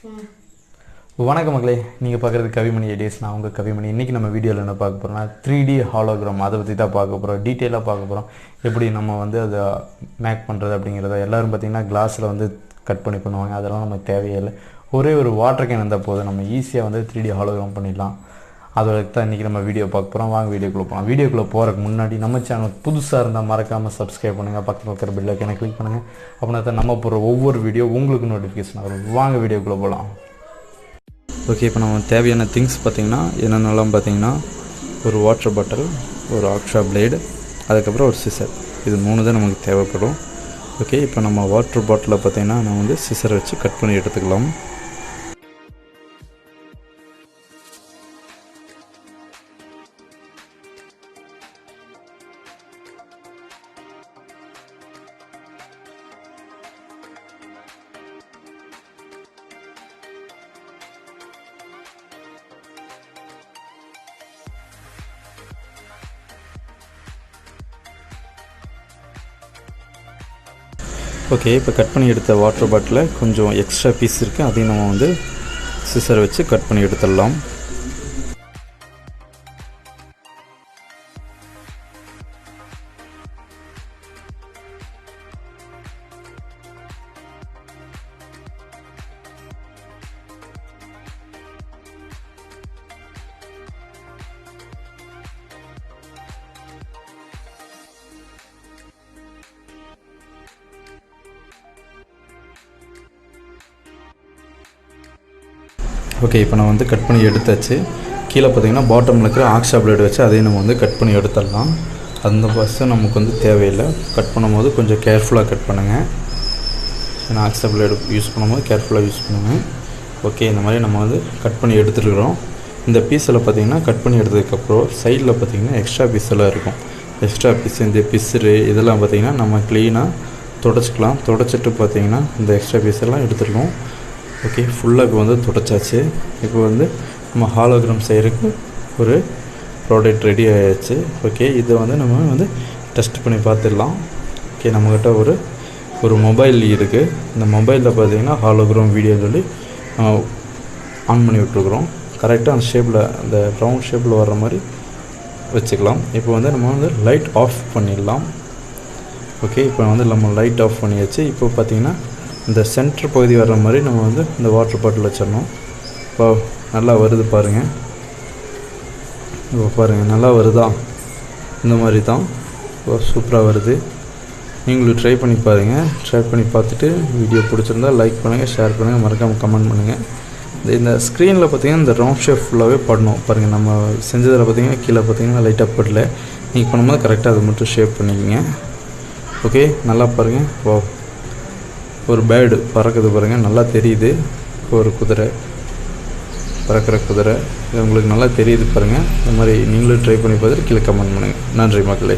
வணக்கம் மக்களே, நீங்கள் பார்க்குறது கவிமணி ஐடியாஸ். நான் உங்கள் கவிமணி. இன்றைக்கி நம்ம வீடியோவில் என்ன பார்க்க போகிறோம்னா 3D ஹாலோகிராம் அதை பற்றி தான் பார்க்க போகிறோம். டீட்டெயிலாக பார்க்க போகிறோம். எப்படி நம்ம வந்து அதை மேக் பண்ணுறது அப்படிங்கிறத. எல்லோரும் பார்த்திங்கன்னா கிளாஸில் வந்து கட் பண்ணுவாங்க. அதெல்லாம் நமக்கு தேவையே இல்லை. ஒரே ஒரு வாட்டர் கேன் இருந்தால் போதும், நம்ம ஈஸியாக வந்து 3D ஹாலோகிராம் பண்ணிடலாம். அதோட தான் இன்றைக்கி நம்ம வீடியோ பார்க்க போகிறோம். வாங்க வீடியோக்குள்ளே போகலாம். வீடியோக்குள்ளே போகிறதுக்கு முன்னாடி நம்ம சேனல் புதுசாக இருந்தால் மறக்காமல் சப்ஸ்கிரைப் பண்ணுங்கள். பக்கத்தில் இருக்கிற பெல் ஐக்கானை கிளிக் பண்ணுங்கள். அப்படின்னா தான் நம்ம போகிற ஒவ்வொரு வீடியோ உங்களுக்கு நோட்டிஃபிகேஷன் வரும். வாங்க வீடியோக்குள்ளே போகலாம். ஓகே, இப்போ நம்ம தேவையான திங்ஸ் பார்த்திங்கன்னா என்னென்னலாம் பார்த்திங்கன்னா, ஒரு வாட்டர் பாட்டில், ஒரு ஆக்ஷா பிளேடு, அதுக்கப்புறம் ஒரு சிசர். இது 3 தான் நமக்கு தேவைப்படும். ஓகே, இப்போ நம்ம வாட்டர் பாட்டிலில் பார்த்திங்கன்னா நம்ம வந்து சிசரை வச்சு கட் பண்ணி எடுத்துக்கலாம். ஓகே, இப்போ கட் பண்ணி எடுத்த வாட்டர் பாட்டிலில் கொஞ்சம் எக்ஸ்ட்ரா பீஸ் இருக்குது. அதையும் நம்ம வந்து சிசரை வச்சு கட் பண்ணி எடுத்துடலாம். ஓகே, இப்போ நான் வந்து கட் பண்ணி எடுத்தாச்சு. கீழே பார்த்திங்கன்னா பாட்டமில் இருக்கிற ஆக்ஷா பிளேடு வச்சு அதையும் நம்ம வந்து கட் பண்ணி எடுத்துடலாம். அந்த பஸ்ஸு நமக்கு வந்து தேவையில்லை. கட் பண்ணும்போது கொஞ்சம் கேர்ஃபுல்லாக கட் பண்ணுங்கள். ஏன்னா ஆக்ஷா பிளேடு யூஸ் பண்ணும்போது கேர்ஃபுல்லாக யூஸ் பண்ணுங்கள். ஓகே, இந்த மாதிரி நம்ம வந்து கட் பண்ணி எடுத்துருக்குறோம். இந்த பீஸில் பார்த்திங்கன்னா கட் பண்ணி எடுத்ததுக்கப்புறம் சைடில் பார்த்திங்கன்னா எக்ஸ்ட்ரா பீஸெல்லாம் இருக்கும். எக்ஸ்ட்ரா பீஸ், இந்த பிசுறு இதெல்லாம் பார்த்திங்கன்னா நம்ம க்ளீனாக தொடச்சிக்கலாம். தொடச்சிட்டு பார்த்திங்கன்னா இந்த எக்ஸ்ட்ரா பீஸெல்லாம் எடுத்துருக்கோம். ஓகே, ஃபுல்லாக இப்போ வந்து தொடச்சாச்சு. இப்போ வந்து நம்ம ஹாலோகிராம் செய்கிறதுக்கு ஒரு ப்ராடக்ட் ரெடி ஆகிடுச்சு. ஓகே, இதை வந்து நம்ம வந்து டெஸ்ட் பண்ணி பார்த்துடலாம். ஓகே, நம்மக்கிட்ட ஒரு மொபைல் இருக்குது. இந்த மொபைலில் பார்த்திங்கன்னா ஹாலோகிராம் வீடியோ சொல்லி ஆன் பண்ணி விட்டுருக்குறோம். கரெக்டாக அந்த ஷேப்பில், அந்த ரவுண்ட் ஷேப்பில் வர்ற மாதிரி வச்சுக்கலாம். இப்போ வந்து நம்ம வந்து லைட் ஆஃப் பண்ணிடலாம். ஓகே, இப்போ வந்து நம்ம லைட் ஆஃப் பண்ணியாச்சு. இப்போ பார்த்திங்கன்னா இந்த சென்டர் பகுதி வர்ற மாதிரி நம்ம வந்து இந்த வாட்டர் பாட்டில் வச்சிடணும். இப்போ நல்லா வருது பாருங்கள். இப்போ பாருங்கள், நல்லா வருதா? இந்த மாதிரி தான் இப்போ சூப்பராக வருது. நீங்களும் ட்ரை பண்ணி பாருங்கள். ட்ரை பண்ணி பார்த்துட்டு வீடியோ பிடிச்சிருந்தால் லைக் பண்ணுங்கள், ஷேர் பண்ணுங்கள், மறக்காமல் கமெண்ட் பண்ணுங்கள். இந்த ஸ்க்ரீனில் பார்த்திங்கன்னா இந்த ரவுண்ட் ஷேப் ஃபுல்லாகவே படணும். பாருங்கள், நம்ம செஞ்சதில் பார்த்திங்கன்னா கீழே பார்த்திங்கன்னா லைட்டாக படல. நீங்கள் பண்ணும்போது கரெக்டாக அதை மட்டும் ஷேப் பண்ணிக்கோங்க. ஓகே, நல்லா பாருங்கள். ஓ, ஒரு பேர்டு பறக்குது பாருங்கள், நல்லா தெரியுது. ஒரு குதிரை, பறக்கிற குதிரை, இது உங்களுக்கு நல்லா தெரியுது பாருங்கள். இந்த மாதிரி நீங்களும் ட்ரை பண்ணி பார்த்துட்டு கீழே கமெண்ட் பண்ணுங்கள். நன்றி மக்களே.